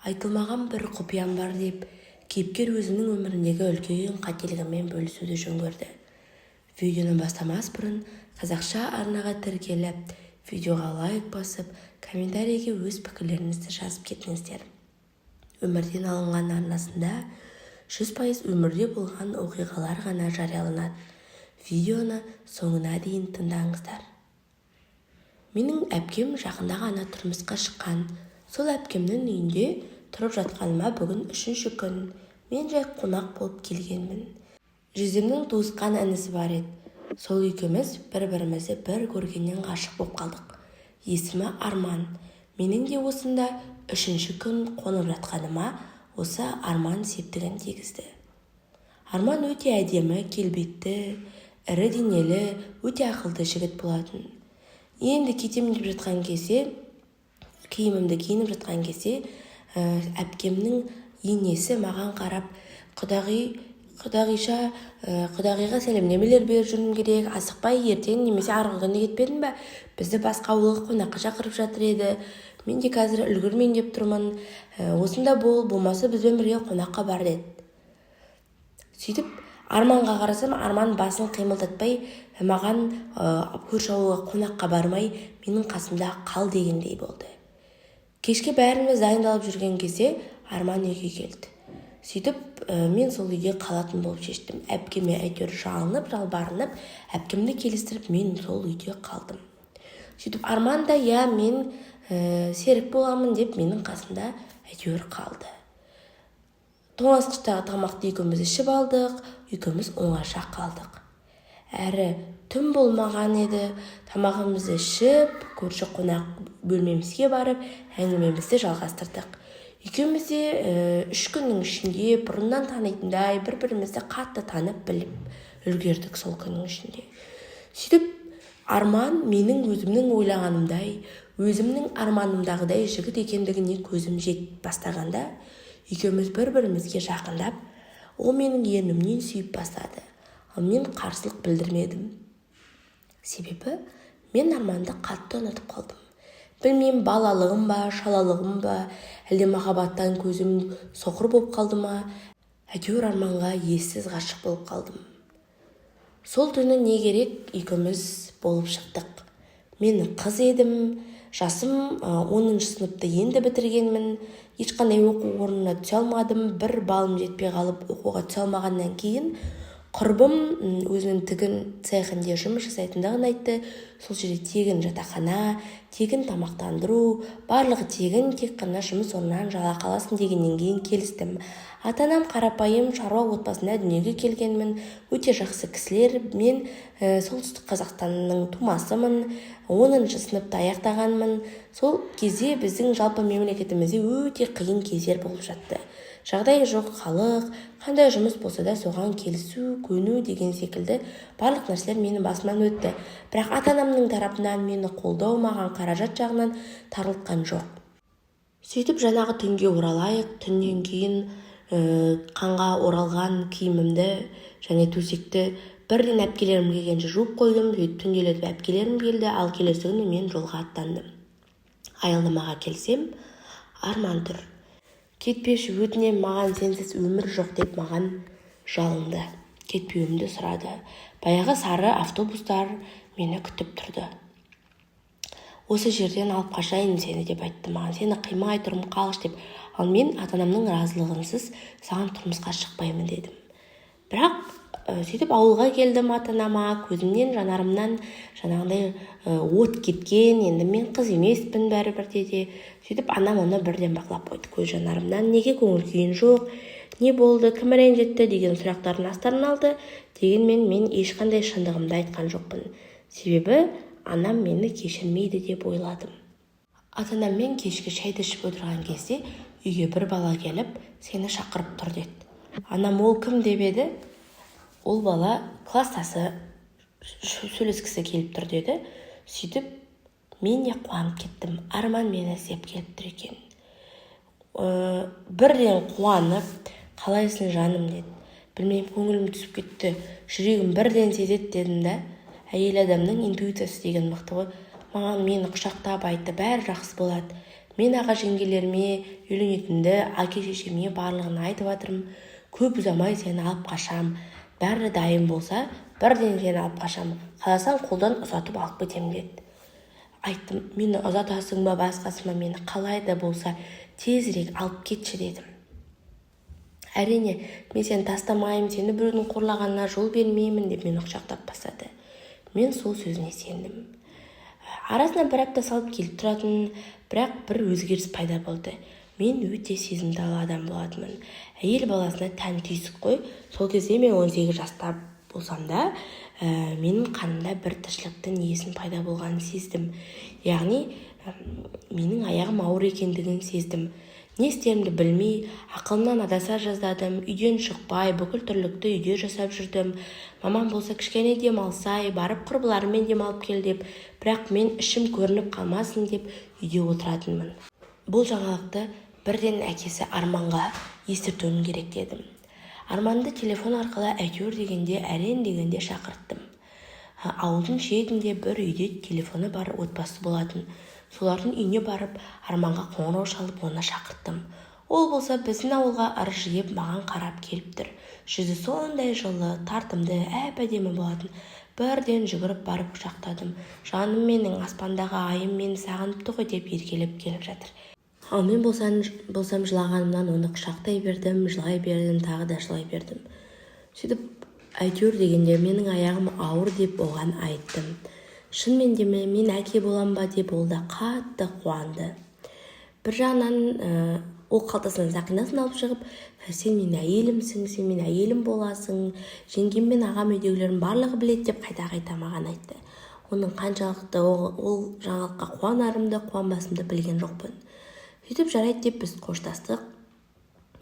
айтылмаған бір құпиям бар деп, кейіпкер өзінің өміріндегі үлкен қателігімен бөлісуді жөн көрді. Видеоны бастамас бұрын қазақша арнаға тіркеліп, видеоға лайк басып, комментарийге өз пікірлеріңізді жазып кетіңіздер. Өмірден алынған арнасында 100% өмірде болған оқиғалар ғана жарияланады. Видеоны соңына дейін тыңдаңыздар. Менің әпкем жақында ғана тұрмысқа шыққан. Сол әпкемнің үйінде тұрып жатқаныма бүгін 3-ші күн. Мен жай қонақ болып келгенмін. Жездемнің туысқан інісі бар еді. Сол екеуміз бір-бірімізді бір көргеннен ғашық болып қалдық. Есімі Арман. Менің де осында 3-ші күн қонып жатқаныма осы Арман септігін тигізді. Арман өте әдемі, келбетті, ірі денелі, өте ақылды жігіт болатын. Енді кетемін деп жатқан кезде, киімімді киініп жатқан кезде, әпкемнің енесі маған қарап, құдағиға сәлемдемелер беріп жүргім керек, асықпай ертең немесе арғы күні кетпедің бе? Бізді басқа ауылға қонаққа шақырып жатыр еді. Мен де қазір үлгірмейін деп тұрмын. Осында болмаса бізбен бірге қонаққа бар деді. Сөйтіп Арманға қарасам, Арман басын қимылдатпай, маған көрші ауылға қонаққа бармай, менің қасымда қал дегендей болды. Кешке бәріміз дайындалып жүрген кезде Арман үйге келді. Сөйтіп мен сол үйде қалатын болып шештім. Әпкеме әйтеуір жалынып, жалбарынып, әпкемді келістіріп, мен сол үйде қалдым. Сөйтіп Арман да, мен серік боламын деп менің қасымда әйтеуір қалды. Тоңазытқыштағы тамақты екеуміз ішіп алдық, екеуміз оңаша қалдық. Әрі түн болмаған еді, тамағымызды ішіп, көрші қонақ бөлмемізге барып, әңгімемізді жалғастырдық. Екеуміз де 3 күннің ішінде бұрыннан танитындай, бір-бірімізді қатты танып біліп үлгердік сол күннің ішінде. Сөйтіп Арман менің өзімнің ойлағанымдай, өзімнің арманымдағыдай жігіт екендігіне көзім жетіп бастағанда, екеуміз бір-бірімізге жақындап, ол менің ернімнен сүйіп бастады. Ал мен қарсылық білдірмедім. Себебі мен Арманды қатты ұнатып қалдым. Білмеймін, балалығым ба, шалалығым ба, әлде махаббаттан көзім соқыр болып қалды ма, әйтеуір Арманға ессіз ғашық болып қалдым. Сол түні не керек, екеуміз болып шықтық. Мен қыз едім, жасым 10-шы сыныпты енді бітіргенмін. Ешқандай оқу орнына түсе алмадым. Бір балым жетпей қалып оқуға түсе алмағаннан кейін құрбым өзінің тігін цехінде жұмыс жасайтындығын айтты. Сол жерде тегін жатақхана, тегін тамақтандыру, барлығы тегін, тек қана жұмыс орнынан жалақы аласың дегеннен кейін келістім. Ата-анам қарапайым шаруа отбасында дүниеге келгенмін. Өте жақсы кісілер. Мен солтүстік Қазақстанның тумасымын. 10-шы сыныпты аяқтағанмын. Сол кезде біздің жалпы мемлекетімізде өте қиын кездер болып жатты. Жағдайы жоқ халық, қандай жұмыс болса да соған келісу, көну деген секілді барлық нәрселер менің басымнан өтті. Бірақ ата-анамның тарапынан мені қолдау, маған қаражат жағынан тарылтқан жоқ. Сөйтіп жаңағы түнге оралайық. Түннен кейін қанға оралған киімімді және төсекті бірден әпкелерім келгенше жуып қойдым. Түнделетіп әпкелерім келді, ал келесі күні мен жолға аттандым. Аялдамаға келсем, Арман тұр. Кетпеші, өтінем, маған сенсіз өмір жоқ деп маған жалынды. Кетпеуімді сұрады. Баяғы сары автобустар мені күтіп тұрды. Осы жерден алып қашайын сені деп айтты маған. Сені қимай тұрым қалыш деп. Ал мен ата-анамның разылығынсыз саған тұрмысқа шықпаймын дедім. Бірақ сөйтіп ауылға келдім ата-анама, көзімнен, жанарымнан жаңағындай от кеткен, енді мен қыз емеспін бәрібір де. Сөйтіп анам оны бірден бақылап қойды. Көз жанарымнан неге көңіл күйін жоқ, не болды, кім ренжітті деген сұрақтарын астарын алды. Дегенмен мен ешқандай шындығымды айтқан жоқпын. Себебі анам мені кешірмейді деп ойладым. Ата-анаммен кешкі шайды ішіп отырған кезде үйге бір бала келіп, сені шақырып тұр деді. Анам ол кім деп еді? Ол бала кластасы сөйлескісі келіп тұр деді. Сөйтіп мен де қуанып кеттім. Арман мені іздеп келіп тұр екен. Бірден қуанып, қалайсың жаным деді. Білмеймін, көңілім түсіп кетті. Жүрегім бірден сезеді дедім да. Әйел адамның интуициясы деген мықты ғой. Маған мені құшақтап айтты, бәрі жақсы болады. Мен аға жеңгелеріме үйленетінді, әке-шешеме барлығын айтып жатырмын. Көп ұзамай сені алып қашам. Бәрі дайын болса, бірден сені алып қашам. Қаласаң қолдан ұзатып алып кетем деді. Айттым, мені ұзатасың ба басқасы ма, мені қалай да болса тезірек алып кетші дедім. Әрине, мен сені тастамаймын, сені біреудің қорлағанына жол бермеймін деп мені құшақтап бастады. Мен сол сөзіне сендім. Арасына бір апта салып келіп тұратын, бірақ бір өзгеріс пайда болды. Мен өте сезімтал адам болатынмын. Әйел баласына тән түйсік қой. Сол кезде мен 18 жаста болсам да, менің қанымда бір тіршіліктің иесін пайда болғанын сездім. Яғни, менің аяғым ауыр екендігін сездім. Не істерімді білмей, ақылымнан адаса жаздадым, үйден шықпай, бүкіл тірлікті үйде жасап жүрдім. Мамам болса кішкене демалсай, барып құрбыларыммен демалып кел деп, бірақ мен ішім көрініп қалмасын деп үйде отыратынмын. Бұл жаңалықты бірден әкесі Арманға естіртуім керек дедім. Арманды телефон арқылы әйтеуір дегенде, әрен дегенде шақырттым. Ауылдың шетінде бір үйде телефоны бар отбасы болатын. Солардың үйіне барып, Арманға қоңырау шалып, оны шақырттым. Ол болса біздің ауылға ыржиып маған қарап келіп тұр. Жүзі сондай жылы, тартымды, әп-әдемі болатын. Бірден жүгіріп барып құшақтадым. Жаным менің, аспандағы айым мені сағыныпты ғой деп еркелеп келіп жатыр. Ал мен болсам жылағанымнан оны құшақтай бердім, жылай бердім, тағы да жылай бердім. Сөйтіп, әйтеуір дегенде менің аяғым ауыр деп оған айттым. Шынымен де мен әке болам ба деп ол да қатты қуанды. Бір жағынан ол қалтасынан сақинасын алып шығып, сен мен әйелімсің, сен мен әйелім боласың, жеңгем мен ағам үйдегілердің барлығы біледі деп қайта маған айтты. Оның қаншалықты ол жаңалыққа қуанарымды, қуанбасымды білген жоқпын. Сөйтіп жарайды деп біз қоштастық.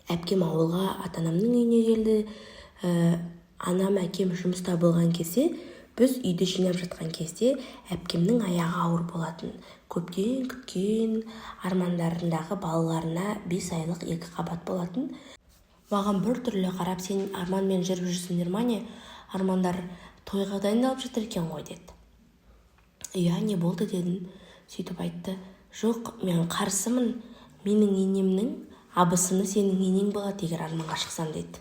Әпкем ауылға ата-анамның үйіне келді. Анам әкем жұмыста болған кезде, біз үйді жинап жатқан кезде әпкемнің аяғы ауыр болатын. Көптен күткен армандарындағы балаларына 5 айлық 2 қабат болатын. Маған бір түрлі қарап, сен Арманмен жүріп жүрсіңдер ма не? Армандар тойға дайындалып жатыр екен ғой деді. Иә, не болды дедім. Сөйтіп айтты, жоқ, мен қарсымын. Менің енемнің абысыны сенің енең болады егер Арманға шықсам деді.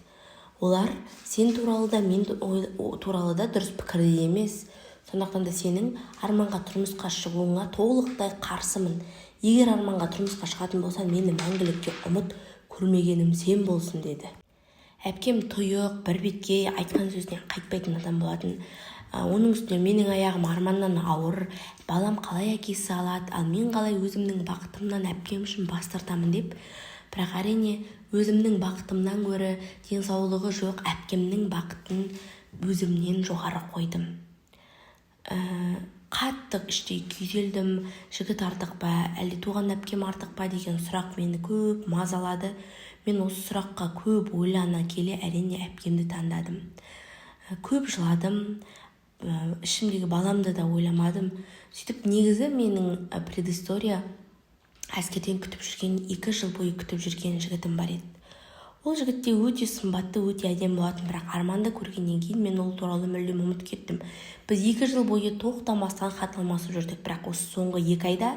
Олар сен туралы да мен туралы да дұрыс пікірде емес. Сондықтан да сенің Арманға тұрмысқа шығуыңа толықтай қарсымын. Егер Арманға тұрмысқа шығатын болсан, мені мәңгілікке ұмыт, көрмегенім сен болсын деді. Әпкем тұйық, бір бетке айтқан сөзінен қайтпайтын адам болатын. Оның үстіне менің аяғым Арманнан ауыр, балам қалай әкесі алады, ал мен қалай өзімнің бақытымнан әпкем үшін бас тартамын деп. Бірақ әрине өзімнің бақытымнан гөрі денсаулығы жоқ әпкемнің бақытын өзімнен жоғары қойдым. Қатты іштей күйзелдім. Жігіт артық па, әлде туған әпкем артық па деген сұрақ мені көп мазалады. Мен осы сұраққа көп ойлана келе әрине әпкемді таңдадым. Көп жыладым. Ішімдегі баламды да ойламадым. Сөйтіп негізі менің предыстория әскерден күтіп жүрген, 2 жыл бойы күтіп жүрген жігітім бар еді. Ол жігітте өте сымбатты, өте әдемі болатын, бірақ Арманды көргеннен кейін мен ол туралы мүлдем ұмытып кеттім. Біз 2 жыл бойы тоқтамастан хат алмасып жүрдік, бірақ осы соңғы 2 айда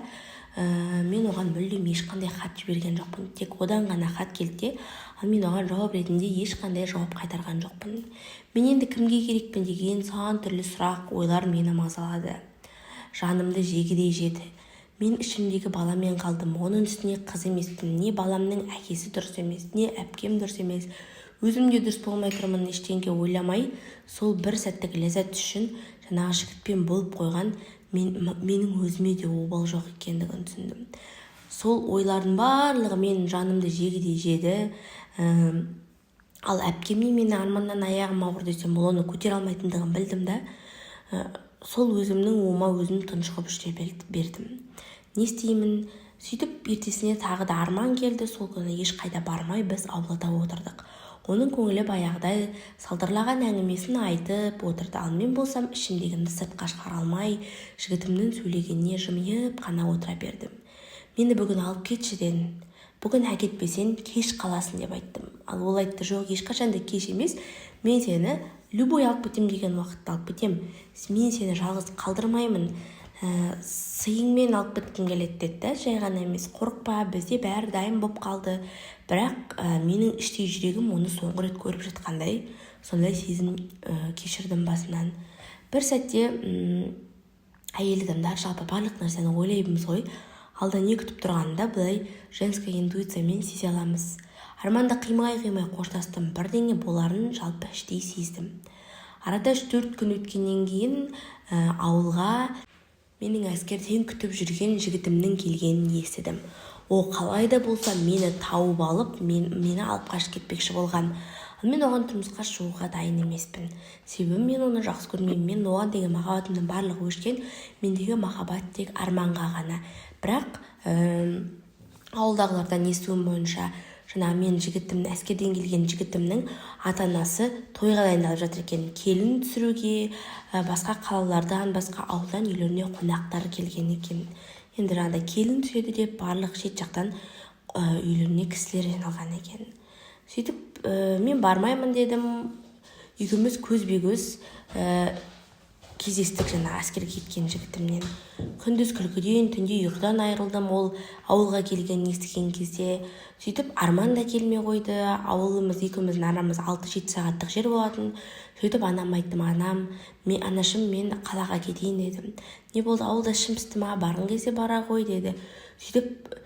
мен оған мүлдем ешқандай хат жіберген жоқпын. Тек одан ғана хат келді, ал мен оған жауап ретінде ешқандай жауап қайтарған жоқпын. Мен енді кімге керекпін деген сан түрлі сұрақ, ойлар мені мазалады. Жанымды жегідей жеді. Мен ішімдегі баламен қалдым. Оның үстіне қыз емеспін. Не баламның әкесі дұрыс емес, не әпкем дұрыс емес. Өзім де дұрыс болмай тұрмын, ештеңе ойламай, сол бір сәттік ләззат үшін жаңағы жігітпен болып қойған менің өзіме де обал жоқ екендігін түсіндім. Сол ойлардың барлығы менің жанымды жегідей жеді. Ал әпкеме мені Арманнан аяғым ауыр десем, ол оны көтере алмайтындығын білдім да. Сол өзімнің ома өзім тұншығып жүре бердім. Не істеймін? Сөйтіп ертесіне тағы да Арман келді. Сол күні ешқайда бармай біз аулада отырдық. Оның көңілі баяғыдай салдырлаған әңгімесін айтып отырды. Ал мен болсам ішімдегімді сыртқа шығара алмай, жігітімнің сөйлегеніне жымиып қана отыра бердім. Мені бүгін алып кетші дедім. Бүгін әкетпесен кеш қаласың деп айттым. Ал ол айтты, жоқ, ешқашан да кеш емес. Мен сені любой алып кетем деген уақытта алып кетем. Мен сені жалғыз қалдырмаймын. сыйыңмен алып кеткім келеді деді. Жай ғана емес, қорықпа, бізде бәрі дайын болып қалды. Бірақ менің іштей жүрегім оны соңғы рет көріп жатқандай, сондай сезім кешірдім басынан. Бір сәтте әйел адамдар жалпы барлық нәрсені ойлаймыз ғой. Алда не күтіп тұрғанында былай женская интуициямен сезе аламыз. Арманда қимай қоштастым. Бірдеңе боларын жалпы іштей сездім. Арада 3-4 күн өткеннен кейін ауылға менің әскерден күтіп жүрген жігітімнің келгенін естідім. Ол қалайда болса мені тауып алып, мені алып қашып кетпекші болған. Ал мен оған тұрмысқа шығуға дайын емеспін. Себебі мен оны жақсы көрмеймін. Мен оған деген махаббатымның барлығы өшкен. Мендегі махаббат тек арманға ғана. Бірақ ауылдағылардан естуім бойынша мен әскерден келген жігітімнің ата-анасы тойға дайындалып жатыр екен. Келін түсіруге басқа қалалардан, басқа ауылдан үйлеріне қонақтар келген екен. Енді келін түседі деп барлық шет жақтан үйлеріне кісілер жиналған екен. Сөйтіп мен бармаймын дедім. Екеуміз көзбе-көз кездестік әскерге кеткен жігітімнен. Күндіз күлкіден, түнде ұйқыдан айырылдым. Ол ауылға келгенін естіген кезде. Сөйтіп арман да келмей қойды. Ауылымыз екеуміздің арамыз 6-7 сағаттық жер болатын. Сөйтіп анам айттым, анашым, мен қалаға кетейін дедім. Не болды, ауылда ішім пісті ма, барғың келсе бара ғой деді. Сөйтіп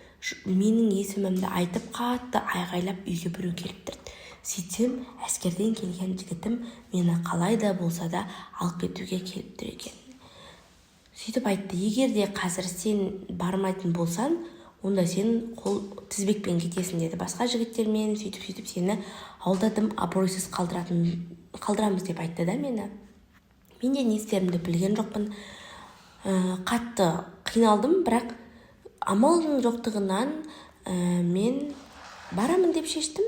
менің есімімді айтып қатты айғайлап үйге біреу келіп тұрды. Сөйтсем, әскерден келген жігітім мені қалай да болса да алып кетуге келіп тұр екен. Сөйтіп айтты, егер де қазір сен бармайтын болсаң, онда сен қол тізбекпен кетесің деді. Басқа жігіттермен сөйтіп сені ауылда тым абыройсыз қалдырамыз деп айтты да мені. Мен де не істерімді білген жоқпын. Қатты қиналдым, бірақ амалдың жоқтығынан мен барамын деп шештім.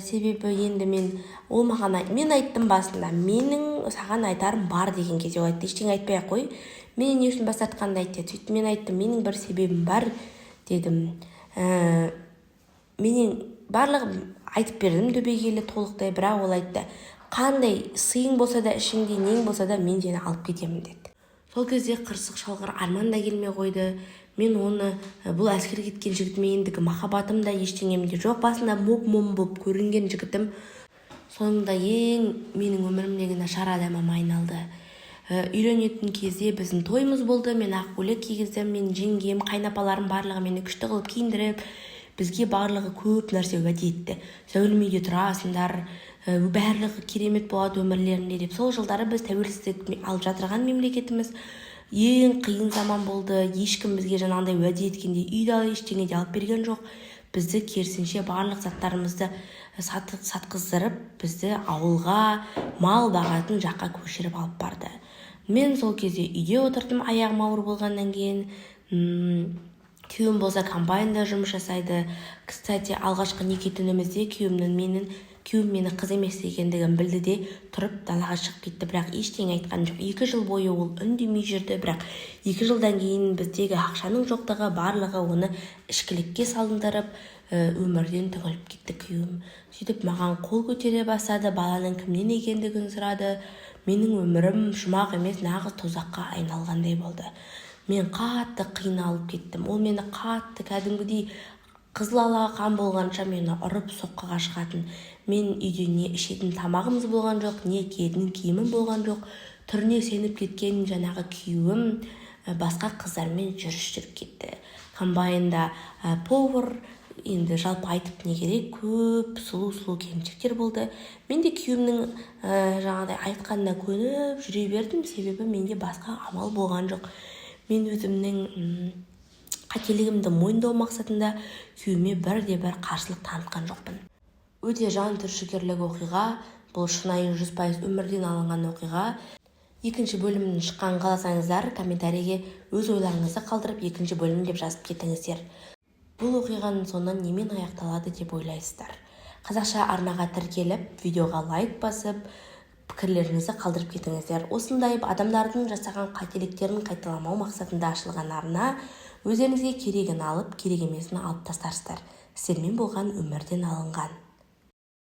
Себебі енді мен айттым басында, менің саған айтарым бар деген кезде. Ол айтты, ештеңе айтпай қой, мен не үшін бас тартқанды айтты. Сөйтіп мен айттым, менің бір себебім бар дедім. Менің барлығын айтып бердім дөбегейлі толықтай, бірақ ол айтты, қандай сыйың болса да, ішіңде нең болса да, мен сені алып кетемін деді. Сол кезде қырсық шалғыр арман да келмей қойды. Мен оны бұл әскерге кеткен жігітіме ендігі махаббатым да ештеңемде жоқ. Басында моп-мом болып көрінген жігітім соңында ең менің өмірімдегі нашар адамым айналды. Үйленетін кезде біздің тойымыз болды. Мен ақ көйлек кигіздім. Мен жеңгем, қайнапаларым барлығы мені күшті қылып киіндіріп, бізге барлығы көп нәрсе уәде етті. Зәулім үйде тұрасыңдар, барлығы керемет болады өмірлерінде деп. Сол жылдары біз тәуелсіздік алып жатырған мемлекетіміз. Ең қиын заман болды. Ешкім бізге жаңағындай уәде еткенде үйді ештеңе де алып берген жоқ. Бізді керісінше барлық заттарымызды сатқыздырып, бізді ауылға мал бағатын жаққа көшіріп алып барды. Мен сол кезде үйде отырдым, аяғым ауыр болғаннан кейін. Күйеуім болса комбайнда жұмыс жасайды. Кстати, алғашқы неке түнімізде күйеуім мені қыз емес екендігін білді де тұрып далаға шығып кетті, бірақ ештеңе айтқан жоқ. 2 жыл бойы ол үндемей жүрді, бірақ 2 жылдан кейін біздегі ақшаның жоқтығы барлығы оны ішкілікке салындырып, өмірден түңіліп кетті күйеуім. Сөйтіп маған қол көтере бастады, баланың кімнен екендігін сұрады. Менің өмірім жұмақ емес, нағыз тозаққа айналғандай болды. Мен қатты қиналып кеттім. Ол мені қатты кәдімгідей қызыл-ала қан болғанша мені ұрып соққыға шығатын. Мен үйде не ішетін тамағымыз болған жоқ, не киетін киімім болған жоқ. Түріне сеніп кеткен жаңағы күйеуім басқа қыздармен жүріп кетті. Комбайнда повар, енді жалпы айтып не керек, көп сұлу келіншектер болды. Мен де күйеуімнің жаңағыдай айтқанына көніп жүре бердім, себебі менде басқа амал болған жоқ. Мен өзімнің қателігімді мойындау мақсатында күйеуіме бірде-бір қарсылық танытқан жоқпын. Өте жан түршігерлік оқиға, бұл шынайы 100% өмірден алынған оқиға. Екінші бөлімнің шыққанын қаласаңыздар, комментарийге өз ойларыңызды қалдырып, екінші бөлім деп жазып кетіңіздер. Бұл оқиғаның соңынан немен аяқталады деп ойлайсыздар? Қазақша арнаға тіркеліп, видеоға лайк басып, пікірлеріңізді қалдырып кетіңіздер. Осындай адамдардың жасаған қателіктерін қайталамау мақсатында ашылған арна, өздеріңізге керегін алып, керек емесін алып тастарсыздар. Сіздермен болған өмірден алынған.